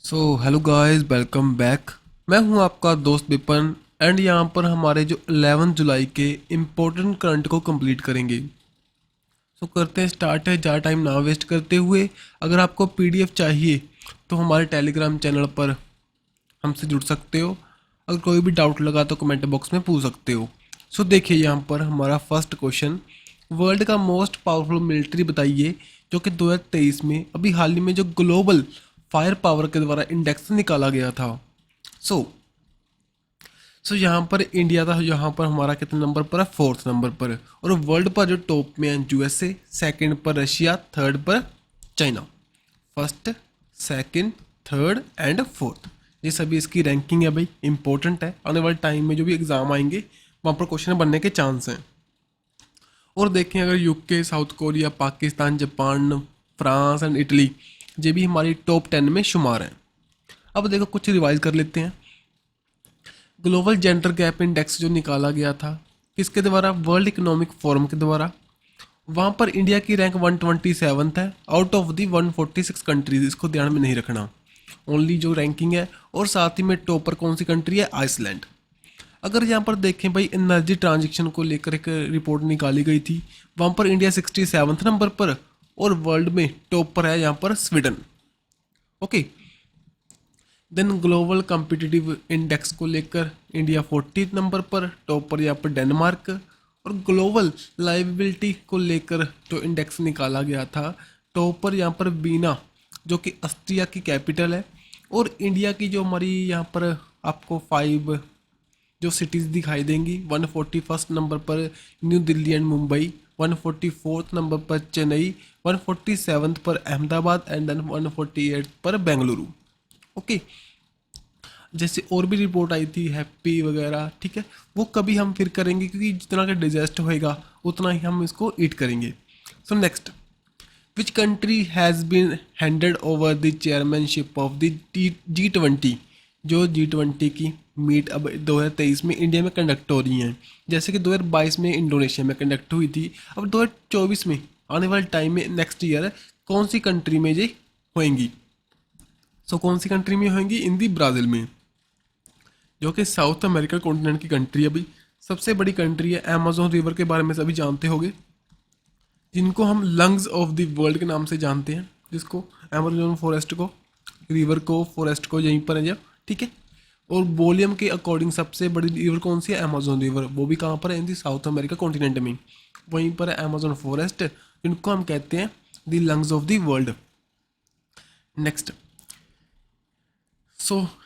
Hello guys, welcome back. मैं हूं आपका दोस्त विपन एंड यहां पर हमारे जो 11 जुलाई के इम्पोर्टेंट करंट को कंप्लीट करेंगे। करते हैं स्टार्ट है, ज़्यादा टाइम ना वेस्ट करते हुए। अगर आपको पीडीएफ चाहिए तो हमारे टेलीग्राम चैनल पर हमसे जुड़ सकते हो। अगर कोई भी डाउट लगा तो कमेंट बॉक्स में पूछ सकते हो। देखिए यहाँ पर हमारा फर्स्ट क्वेश्चन, वर्ल्ड का मोस्ट पावरफुल मिलिट्री बताइए जो कि 2023 में अभी हाल ही में जो ग्लोबल फायर पावर के द्वारा इंडेक्स निकाला गया था। सो यहाँ पर इंडिया था, यहाँ पर हमारा कितने नंबर पर है, फोर्थ नंबर पर। और वर्ल्ड पर जो टॉप में है यूएसए, सेकंड पर रशिया, थर्ड पर China. First, second, third and fourth, ये सभी इसकी रैंकिंग है भाई, इंपॉर्टेंट है। आने वाले टाइम में जो भी एग्जाम आएंगे वहाँ पर क्वेश्चन बनने के चांस हैं। और देखें अगर UK, south Korea, Pakistan, Japan, France and Italy, ये भी हमारी टॉप 10 में शुमार हैं। अब देखो कुछ रिवाइज कर लेते हैं। ग्लोबल जेंडर गैप इंडेक्स जो निकाला गया था किसके द्वारा, वर्ल्ड इकोनॉमिक फोरम के द्वारा। वहाँ पर इंडिया की रैंक 127 है आउट ऑफ दी 146 कंट्रीज। इसको ध्यान में नहीं रखना, ओनली जो रैंकिंग है। और साथ ही में टॉपर कौन सी कंट्री है, आइसलैंड। अगर यहाँ पर देखें भाई, एनर्जी ट्रांजेक्शन को लेकर एक रिपोर्ट निकाली गई थी, वहाँ पर इंडिया 67 नंबर पर और वर्ल्ड में टॉप पर है यहाँ पर Sweden. Okay, then global competitive index को लेकर इंडिया 40 नंबर पर, टॉप पर यहाँ पर डेनमार्क। और ग्लोबल लाइबिलिटी को लेकर जो इंडेक्स निकाला गया था, टॉप पर यहाँ पर बीना जो कि ऑस्ट्रिया की कैपिटल है। और इंडिया की जो हमारी यहाँ पर आपको 5 जो सिटीज़ दिखाई देंगी, 141st नंबर पर new Delhi and Mumbai, 144th number पर चेन्नई, 147th पर अहमदाबाद एंड देन 148th पर बेंगलुरु। ओके, जैसे और भी रिपोर्ट आई थी हैप्पी वगैरह, ठीक है, वो कभी हम फिर करेंगे क्योंकि जितना का डिजेस्ट होएगा उतना ही हम इसको ईट करेंगे। Next, which country has been handed over the chairmanship of the G20। जो G20 की मीट अब 2023 में इंडिया में कंडक्ट हो रही हैं, जैसे कि 2022 में इंडोनेशिया में कंडक्ट हुई थी। अब 2024 में आने वाले टाइम में नेक्स्ट ईयर कौन सी कंट्री में ये होएंगी। कौन सी कंट्री में होंगी, इन दी ब्राज़ील में, जो कि साउथ अमेरिका कॉन्टिनेंट की कंट्री है भाई। सबसे बड़ी कंट्री है। अमेजोन रिवर के बारे में सभी जानते होंगे, जिनको हम लंग्स ऑफ द वर्ल्ड के नाम से जानते हैं, जिसको अमेजोन फॉरेस्ट को, रिवर को, फॉरेस्ट को यहीं पर है जब, ठीक है। और वॉल्यूम के अकॉर्डिंग सबसे बड़ी रिवर कौन सी है, अमेजोन रिवर। वो भी कहाँ पर है, इन दी साउथ अमेरिका कॉन्टिनेंट में, वहीं पर है अमेजोन फॉरेस्ट, जिनको हम कहते हैं the lungs of the world. Next,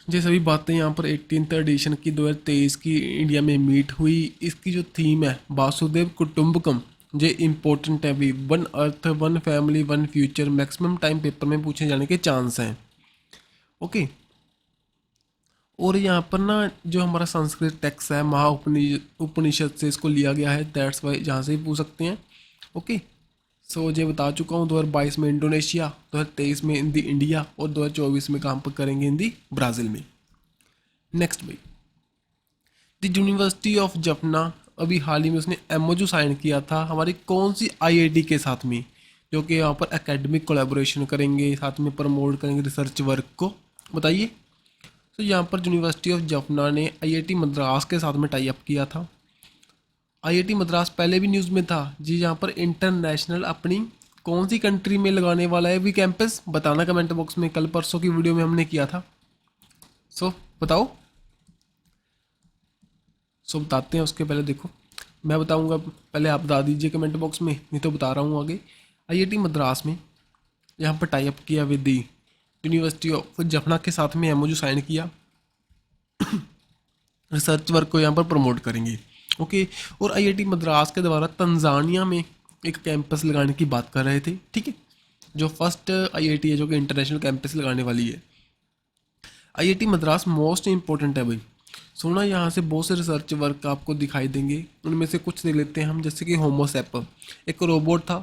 ये सभी बातें यहाँ पर 18th एडिशन की 2023 की इंडिया में मीट हुई। इसकी जो थीम है वासुदेव कुटुंबकम, ये इम्पोर्टेंट है भी। One earth, one family, one future, maximum time paper में पूछे जाने के चांस हैं। ओके, और यहाँ पर ना जो हमारा संस्कृत टेक्स्ट है उपनिषद से इसको लिया गया है, दैट्स वाई जहाँ से भी पूछ सकते हैं। ओके, ये बता चुका हूँ। 2022 में इंडोनेशिया, 2023 में हिंदी इंडिया और 2024 में काम पर करेंगे हिंदी ब्राज़ील में। नेक्स्ट भाई, द यूनिवर्सिटी ऑफ जफना, अभी हाल ही में उसने एमओयू साइन किया था हमारी कौन सी आईआईटी के साथ में, जो कि यहाँ पर एकेडमिक कोलैबोरेशन करेंगे, साथ में प्रमोट करेंगे रिसर्च वर्क को, बताइए। यहाँ पर यूनिवर्सिटी ऑफ जफना ने आईआईटी मद्रास के साथ में टाई अप किया था। आईआईटी मद्रास पहले भी न्यूज़ में था जी, यहाँ पर इंटरनेशनल अपनी कौन सी कंट्री में लगाने वाला है भी कैंपस, बताना कमेंट बॉक्स में। कल परसों की वीडियो में हमने किया था। बताओ। बताते हैं, उसके पहले देखो मैं बताऊंगा, पहले आप बता दीजिए कमेंट बॉक्स में, नहीं तो बता रहा हूँ आगे। आईआईटी मद्रास में यहाँ पर टाई अप किया with the university of Jaffna के साथ में एमओयू साइन किया, रिसर्च वर्क को यहाँ पर प्रमोट करेंगे। ओके, और आईआईटी मद्रास के द्वारा तंजानिया में एक कैंपस लगाने की बात कर रहे थे, ठीक है, जो फर्स्ट आईआईटी है जो कि इंटरनेशनल कैंपस लगाने वाली है। आईआईटी मद्रास मोस्ट इंपॉर्टेंट है भाई। सुना, यहाँ से बहुत से रिसर्च वर्क आपको दिखाई देंगे, उनमें से कुछ देख लेते हैं हम। जैसे कि होमोसेप एक रोबोट था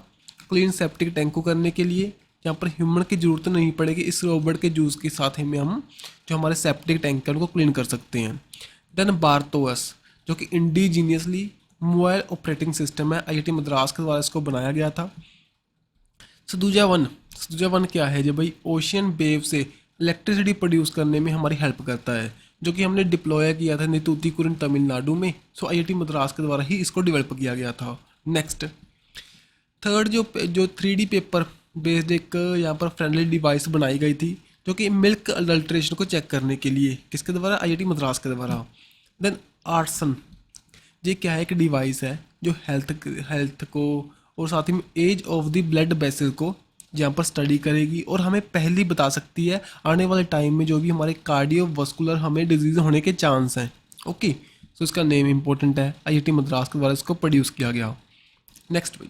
क्लीन सेप्टिक टैंक को करने के लिए, यहाँ पर ह्यूमन की ज़रूरत नहीं पड़ेगी। इस रोबोट के यूज़ के साथ ही में हम जो हमारे सेप्टिक टैंक है उनको क्लीन कर सकते हैं। देन बार्थोस, जो कि इंडिजीनियसली मोबाइल ऑपरेटिंग सिस्टम है, आईआईटी मद्रास के द्वारा इसको बनाया गया था। सदुजा वन क्या है जब भाई, ओशियन वेव से इलेक्ट्रिसिटी प्रोड्यूस करने में हमारी हेल्प करता है, जो कि हमने डिप्लॉय किया था तूतीकुरन तमिलनाडु में। सो आईआईटी मद्रास के द्वारा ही इसको डेवलप किया गया था। नेक्स्ट, थर्ड जो 3D पेपर बेस्ड एक यहाँ पर फ्रेंडली डिवाइस बनाई गई थी, जो कि मिल्क अडल्ट्रेशन को चेक करने के लिए, किसके द्वारा, आईआईटी मद्रास के द्वारा। देन आर्सन, ये क्या है, एक डिवाइस है जो हेल्थ को और साथ ही में edge of the blood vessel को यहाँ पर स्टडी करेगी और हमें पहले बता सकती है आने वाले टाइम में जो भी हमारे कार्डियोवास्कुलर हमें डिजीज होने के चांस हैं। ओके, सो इसका नेम इंपॉर्टेंट है, आईआईटी मद्रास के द्वारा इसको प्रोड्यूस किया गया। नेक्स्ट भाई,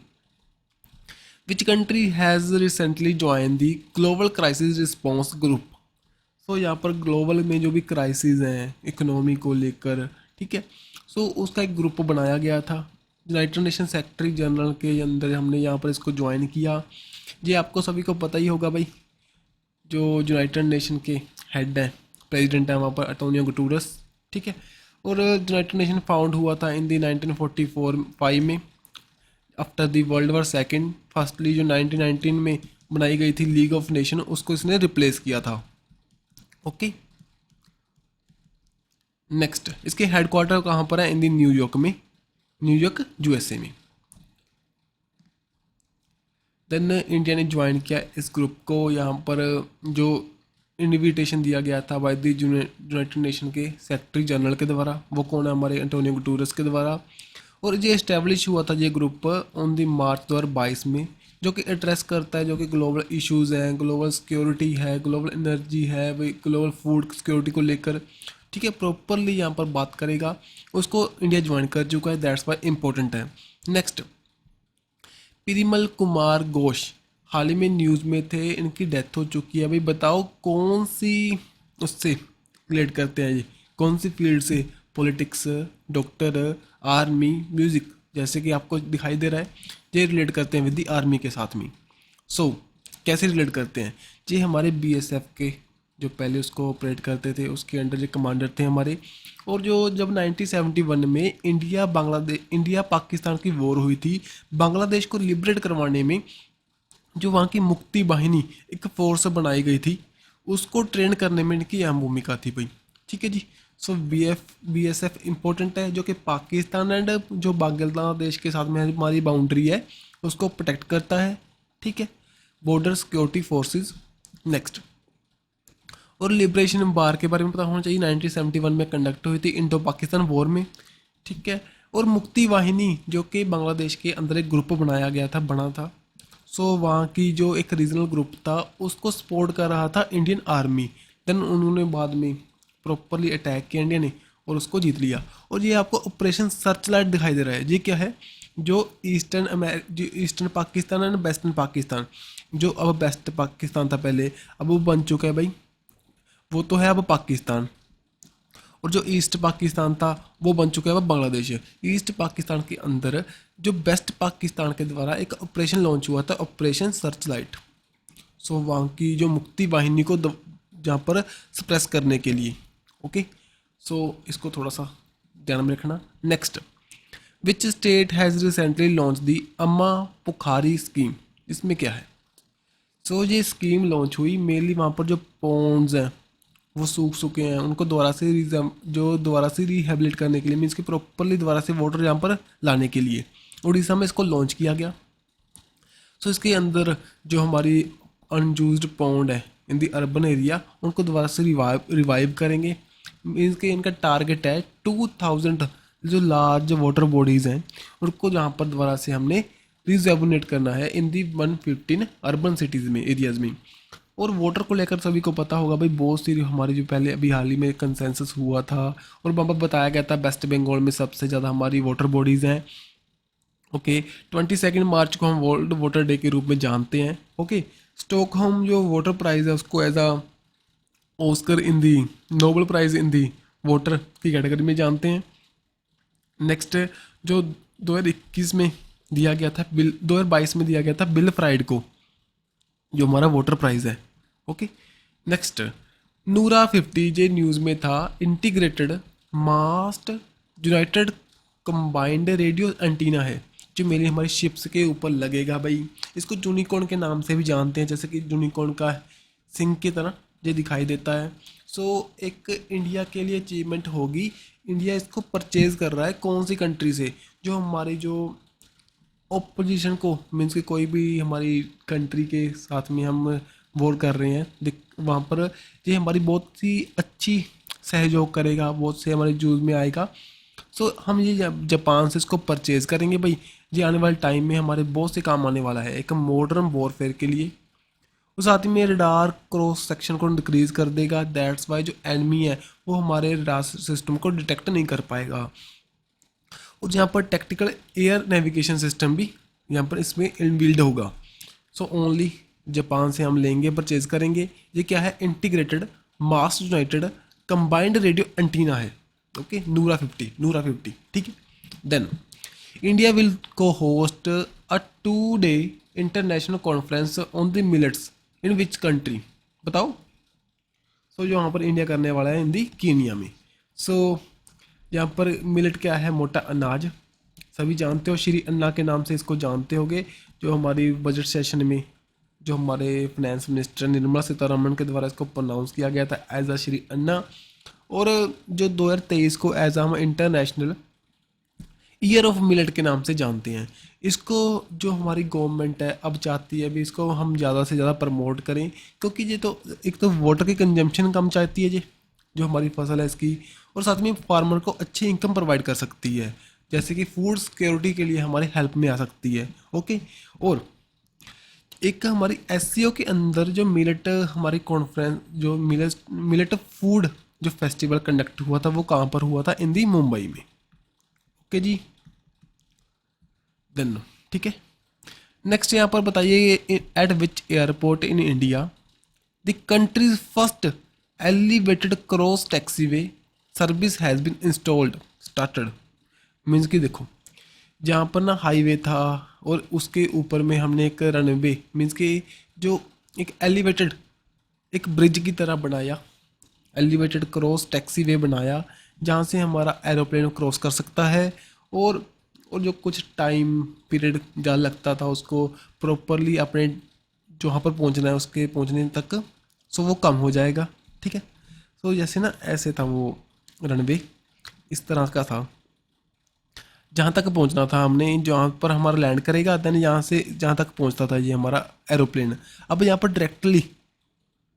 which country has recently join the global crisis response group. So यहाँ पर ग्लोबल में जो भी क्राइसिस हैं इकोनॉमी को लेकर, ठीक है, सो उसका एक ग्रुप बनाया गया था यूनाइटेड नेशन सेक्रेटरी जनरल के अंदर, हमने यहाँ पर इसको ज्वाइन किया। ये आपको सभी को पता ही होगा भाई, जो यूनाइटेड नेशन के हेड हैं, प्रेसिडेंट हैं वहाँ पर एंटोनियो गुटेरेस, ठीक है। और यूनाइटेड नेशन फाउंड हुआ था इन दी 1945 में after the world war second. Firstly जो 1919 में बनाई गई थी लीग ऑफ नेशन, उसको इसने रिप्लेस किया था। ओके, नेक्स्ट, इसके हेडक्वार्टर कहाँ पर है, इन दी न्यूयॉर्क में, न्यूयॉर्क यूएसए में। देन इंडिया ने ज्वाइन किया इस ग्रुप को। यहाँ पर जो इनविटेशन दिया गया था बाय द यूनाइटेड नेशन के सेक्रेटरी जनरल के द्वारा, वो कौन है, हमारे एंटोनियो गुटेरेस के द्वारा। और ये इस्टेब्लिश हुआ था ये ग्रुप ऑन दी मार्च 2022 में, जो कि एड्रेस करता है जो कि ग्लोबल इश्यूज़ हैं, ग्लोबल सिक्योरिटी है, ग्लोबल एनर्जी है, वही ग्लोबल फूड सिक्योरिटी को लेकर, ठीक है, प्रॉपरली यहाँ पर बात करेगा। उसको इंडिया ज्वाइन कर चुका है, दैट्स वाई इम्पोर्टेंट है। नेक्स्ट, पिरिमल कुमार घोष हाल ही में न्यूज़ में थे, इनकी डेथ हो चुकी है। भाई बताओ कौन सी उससे रिलेट करते हैं ये, कौन सी फील्ड से, पॉलिटिक्स, डॉक्टर, आर्मी, म्यूज़िक, जैसे कि आपको दिखाई दे रहा है ये रिलेट करते हैं विद दी आर्मी के साथ में। सो कैसे रिलेट करते हैं, ये हमारे बीएसएफ के जो पहले उसको ऑपरेट करते थे उसके अंडर जो कमांडर थे हमारे। और जो जब 1971 में इंडिया पाकिस्तान की वॉर हुई थी, बांग्लादेश को लिबरेट करवाने में जो वहाँ की मुक्ति वाहिनी एक फोर्स बनाई गई थी, उसको ट्रेन करने में इनकी अहम भूमिका थी भाई, ठीक है जी। सो बीएसएफ इम्पोर्टेंट है, जो कि पाकिस्तान एंड जो बांग्लादेश के साथ में हमारी बाउंड्री है उसको प्रोटेक्ट करता है, ठीक है, बॉर्डर सिक्योरिटी फोर्सेस। नेक्स्ट, और लिबरेशन वार के बारे में पता होना चाहिए, 1971 में कंडक्ट हुई थी इंडो पाकिस्तान वॉर में, ठीक है। और मुक्ति वाहिनी जो कि बांग्लादेश के अंदर एक ग्रुप बनाया गया था, बना था। सो वहाँ की जो एक रीजनल ग्रुप था उसको सपोर्ट कर रहा था इंडियन आर्मी। देन उन्होंने बाद में प्रॉपरली अटैक किया इंडिया ने और उसको जीत लिया। और ये आपको ऑपरेशन सर्चलाइट दिखाई दे रहा है, ये क्या है, जो eastern Pakistan and western Pakistan, जो अब वेस्ट पाकिस्तान था पहले, अब वो बन चुका है भाई, वो तो है अब पाकिस्तान। और जो ईस्ट पाकिस्तान था वो बन चुका है अब बांग्लादेश। ईस्ट पाकिस्तान के अंदर जो वेस्ट पाकिस्तान के द्वारा एक ऑपरेशन लॉन्च हुआ था, ऑपरेशन सर्चलाइट। सो वहाँ की जो मुक्ति वाहिनी को जहाँ पर सप्रेस करने के लिए। ओके, सो इसको थोड़ा सा ध्यान में रखना। Next, which state has recently launch दी अम्मा पुखारी स्कीम, इसमें क्या है। सो ये स्कीम लॉन्च हुई मेनली वहाँ पर जो पॉन्ड्स हैं वो सूख चुके हैं, उनको दोबारा से रिहेबिलिट करने के लिए, मीन्स कि प्रॉपरली दोबारा से वाटर यहाँ पर लाने के लिए उड़ीसा में इसको लॉन्च किया गया। सो इसके अंदर जो हमारी अनयूज्ड पॉन्ड है इन दी अर्बन एरिया, उनको दोबारा से रिवाइव करेंगे। मीन्स कि इनका टारगेट है 2000 जो लार्ज वाटर बॉडीज़ हैं उनको जहाँ पर दोबारा से हमने रिजेवनेट करना है इन दी 115 अर्बन सिटीज़ में, एरियाज़ में। और वाटर को लेकर सभी को पता होगा भाई, बहुत सी हमारी जो पहले अभी हाल ही में कंसेंसस हुआ था और वहाँ पर बताया गया था वेस्ट बंगाल में सबसे ज़्यादा हमारी वाटर बॉडीज़ हैं। ओके, 22 मार्च को हम वर्ल्ड वाटर डे के रूप में जानते हैं। ओके, स्टॉकहोम जो वाटर प्राइज़ है उसको as a Oscar in the Nobel prize in the water की कैटेगरी में जानते हैं। नेक्स्ट, जो 2021 में दिया गया था 2022 में दिया गया था बिल फ्राइड को, जो हमारा वाटर प्राइज़ है। ओके, नेक्स्ट, नूरा 50 जे न्यूज़ में था, इंटीग्रेटेड मास्ट यूनाइटेड कंबाइंड रेडियो एंटीना है जो मेरी हमारी शिप्स के ऊपर लगेगा भाई। इसको यूनिकॉर्न के नाम से भी जानते हैं, जैसे कि यूनिकॉर्न का सिंह की तरह ये दिखाई देता है। सो एक इंडिया के लिए अचीवमेंट होगी, इंडिया इसको परचेज कर रहा है कौन सी कंट्री से, जो हमारी जो ओपोजिशन को मीन्स कि कोई भी हमारी कंट्री के साथ में हम वॉर कर रहे हैं, वहाँ पर ये हमारी बहुत सी अच्छी सहयोग करेगा, बहुत से हमारे यूज़ में आएगा। सो हम ये जापान से इसको परचेज़ करेंगे भाई, ये आने वाले टाइम में हमारे बहुत से काम आने वाला है एक मॉडर्न वॉरफेयर के लिए। और साथ ही में रडार क्रॉस सेक्शन को डिक्रीज़ कर देगा, दैट्स वाई जो एनिमी है वो हमारे रडार सिस्टम को डिटेक्ट नहीं कर पाएगा। और यहाँ पर टैक्टिकल एयर नेविगेशन सिस्टम भी यहाँ पर इसमें इनबिल्ड होगा। सो ओनली जापान से हम लेंगे, परचेज करेंगे। ये क्या है, इंटीग्रेटेड मास यूनाइटेड कंबाइंड रेडियो एंटीना है, ओके, नूरा 50, ठीक है। देन इंडिया विल को host a 2 day international conference on the millets in which country, बताओ। सो जो यहाँ पर इंडिया करने वाला है हिंदी कीनिया में। सो यहाँ पर मिलेट क्या है, मोटा अनाज, सभी जानते हो, श्री अन्ना के नाम से इसको जानते होगे। जो हमारी बजट सेशन में जो हमारे फाइनेंस मिनिस्टर निर्मला सीतारमण के द्वारा इसको प्रोनाउंस किया गया था एज अ श्री अन्ना। और जो 2023 को एज हम इंटरनेशनल ईयर ऑफ मिलेट के नाम से जानते हैं। इसको जो हमारी गवर्नमेंट है अब चाहती है भी इसको हम ज़्यादा से ज़्यादा प्रमोट करें, क्योंकि ये तो एक तो वाटर की कंजम्पशन कम चाहती है ये जो हमारी फसल है इसकी, और साथ में फार्मर को अच्छी इनकम प्रोवाइड कर सकती है, जैसे कि फूड सिक्योरिटी के लिए हमारी हेल्प में आ सकती है, ओके। और एक हमारी एससीओ के अंदर जो मिलेट हमारी कॉन्फ्रेंस जो मिलेट फूड जो फेस्टिवल कंडक्ट हुआ था वो कहाँ पर हुआ था, इन दी मुंबई में, ओके जी। देन ठीक है, नेक्स्ट यहाँ पर बताइए at which airport in India the country's first elevated cross taxiway service has been installed started. Means कि देखो जहाँ पर ना हाईवे था और उसके ऊपर में हमने एक रनवे मीन्स कि जो एक एलिवेटेड एक ब्रिज की तरह बनाया, एलिवेटेड क्रॉस टैक्सी वे बनाया, जहाँ से हमारा एरोप्लेन क्रॉस कर सकता है। और जो कुछ टाइम पीरियड ज़्यादा लगता था उसको प्रॉपरली अपने जो वहाँ पर पहुँचना है उसके पहुँचने तक, सो वो कम हो जाएगा, ठीक है। सो जैसे ना ऐसे था वो रनवे, इस तरह का था, जहाँ तक पहुँचना था हमने, जहाँ पर हमारा लैंड करेगा देन यहाँ से जहाँ तक पहुँचता था ये हमारा एरोप्लेन, अब यहाँ पर डायरेक्टली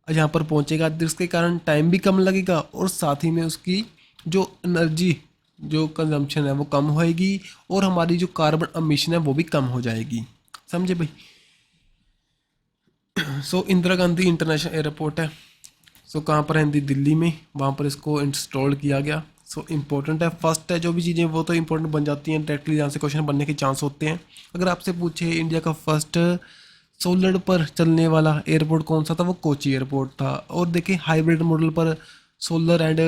यहाँ पर पहुँचेगा, जिसके कारण टाइम भी कम लगेगा और साथ ही में उसकी जो एनर्जी जो कंजम्पशन है वो कम होएगी और हमारी जो कार्बन एमिशन है वो भी कम हो जाएगी, समझे भाई। सो इंदिरा गांधी इंटरनेशनल एयरपोर्ट है, सो कहाँ पर है, दिल्ली में, वहाँ पर इसको इंस्टॉल किया गया। सो इम्पोर्टेंट है, फर्स्ट है, जो भी चीज़ें वो तो इम्पोर्टेंट बन जाती हैं डायरेक्टली, जहाँ से क्वेश्चन बनने के चांस होते हैं। अगर आपसे पूछे इंडिया का फर्स्ट सोलर पर चलने वाला एयरपोर्ट कौन सा था, वो कोची एयरपोर्ट था। और देखिए हाइब्रिड मॉडल पर सोलर एंड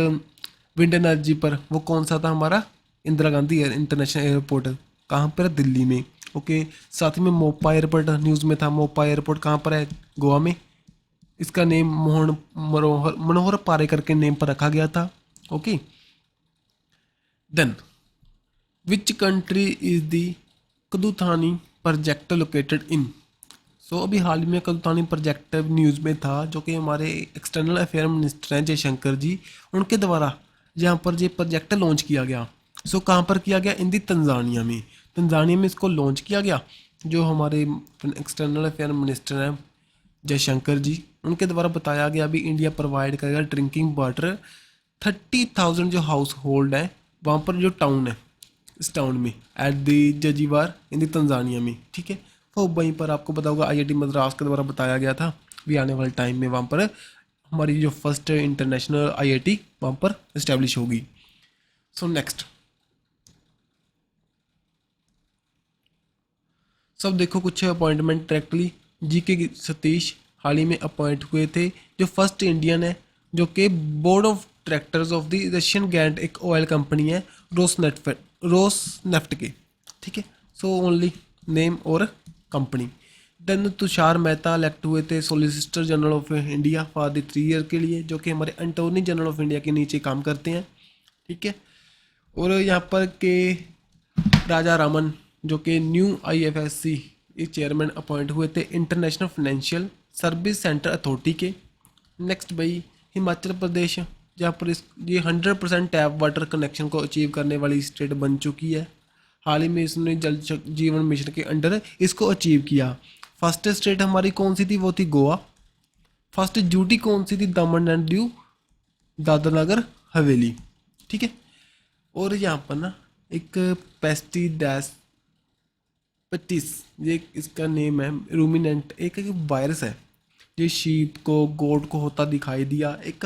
विंड एनर्जी पर वो कौन सा था, हमारा इंदिरा गांधी इंटरनेशनल एयरपोर्ट, कहाँ पर, दिल्ली में, ओके। साथ में मोपा एयरपोर्ट न्यूज़ में था, मोपा एयरपोर्ट कहाँ पर है, गोवा में, इसका नेम मनोहर पारेकर के नेम पर रखा गया था, okay. Then which country is the कदुथानी प्रोजेक्ट लोकेटेड इन। सो अभी हाल ही में कदुथानी प्रोजेक्ट न्यूज़ में था, जो कि हमारे एक्सटर्नल अफेयर मिनिस्टर हैं जयशंकर जी, उनके द्वारा यहाँ पर ये प्रोजेक्ट लॉन्च किया गया। सो कहाँ पर किया गया, इन दी तंजानिया में, तंजानिया में इसको लॉन्च किया गया। जो हमारे एक्सटर्नल अफेयर मिनिस्टर हैं जयशंकर जी, उनके द्वारा बताया गया अभी इंडिया प्रोवाइड करेगा ड्रिंकिंग वाटर 30,000 जो हाउस होल्ड है वहाँ पर, जो टाउन है इस टाउन में at the जजीवार in the Tanzania में, ठीक है। तो वहीं पर आपको पता होगा आईआईटी मद्रास के द्वारा बताया गया था भी आने वाले टाइम में वहाँ पर हमारी जो फर्स्ट इंटरनेशनल आईआईटी वहाँ पर इस्टेब्लिश होगी। सो नेक्स्ट सब देखो कुछ अपॉइंटमेंट डायरेक्टली जीके सतीश हाल ही में अपॉइंट हुए थे, जो फर्स्ट इंडियन है जो कि board of directors of the Russian giant एक ऑयल कंपनी है रोसनेफ्ट के, ठीक है। सो ओनली नेम और company. Then Tushar Mehta elect हुए थे solicitor general of India for the 3 year के लिए, जो कि हमारे अटॉर्नी जनरल ऑफ इंडिया के नीचे काम करते हैं, ठीक है। और यहाँ पर के राजा रामन जो कि न्यू आईएफएससी चेयरमैन अपॉइंट हुए थे international financial service centre authority के, नेक्स्ट भाई हिमाचल प्रदेश, जहाँ पर इस ये 100% टैप वाटर कनेक्शन को अचीव करने वाली स्टेट बन चुकी है। हाल ही में इसने जीवन मिशन के अंडर इसको अचीव किया। फर्स्ट स्टेट हमारी कौन सी थी, वो थी गोवा। फर्स्ट ड्यूटी कौन सी थी, दमन एंड दीव, दादरा नगर हवेली। ठीक है। और यहाँ पर ना एक पेस्टी डैश पच्चीस, ये इसका नेम है, रूमिनेंट एक वायरस है। ये शीप को गोट को होता दिखाई दिया। एक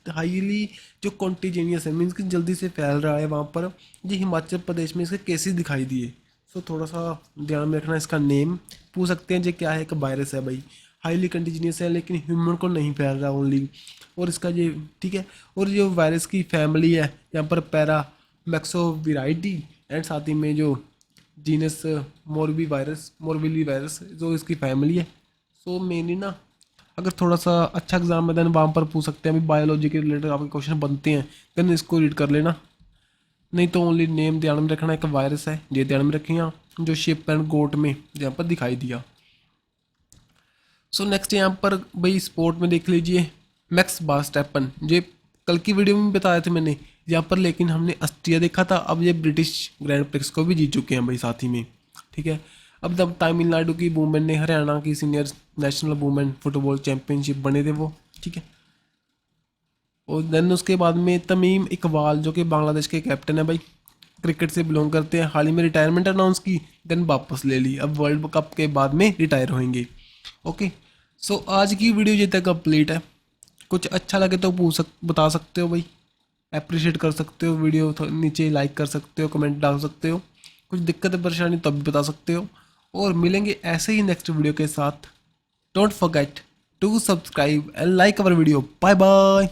हाईली जो कॉन्टीजेनियस है, मीन्स कि जल्दी से फैल रहा है वहाँ पर। ये हिमाचल प्रदेश में इसके केसेस दिखाई दिए। सो थोड़ा सा ध्यान में रखना। इसका नेम पूछ सकते हैं, जो क्या है, एक वायरस है भाई, हाईली कंटीजिनियस है, लेकिन ह्यूमन को नहीं फैल रहा ओनली। और इसका ये ठीक है। और जो वायरस की फैमिली है यहाँ पर पैरा मैक्सोविराइडी, एंड साथ ही में जो जीनस मोरबिली वायरस जो इसकी फैमिली है। सो मेनली ना अगर थोड़ा सा अच्छा एग्जाम है देन वहाँ पर पूछ सकते हैं। अभी बायोलॉजी के रिलेटेड आपके क्वेश्चन बनते हैं, देन इसको रीड कर लेना। नहीं तो ओनली नेम ध्यान में रखना, एक वायरस है ये ध्यान में रखिए, जो शिप एंड गोट में यहाँ पर दिखाई दिया। सो नेक्स्ट यहाँ पर भाई स्पोर्ट में देख लीजिए, मैक्स बास्टेपन, ये कल की वीडियो में बताए थे मैंने यहाँ पर, लेकिन हमने ऑस्ट्रिया देखा था। अब ये ब्रिटिश ग्रैंड प्रिक्स को भी जीत चुके हैं भाई साथ ही में। ठीक है। अब जब तमिलनाडु की वुमेन ने हरियाणा की senior national women football championship बने थे वो। ठीक है। और देन उसके बाद में तमीम इकबाल, जो कि बांग्लादेश के कैप्टन है भाई, क्रिकेट से बिलोंग करते हैं, हाल ही में रिटायरमेंट अनाउंस की, देन वापस ले ली, अब वर्ल्ड कप के बाद में रिटायर होंगे। ओके। सो आज की वीडियो ये तक कंप्लीट है। कुछ अच्छा लगे तो बता सकते हो भाई, अप्रिशिएट कर सकते हो वीडियो, नीचे लाइक कर सकते हो, कमेंट डाल सकते हो। कुछ दिक्कत परेशानी तो भी बता सकते हो। और मिलेंगे ऐसे ही नेक्स्ट वीडियो के साथ। Don't forget to subscribe and like our video. Bye bye.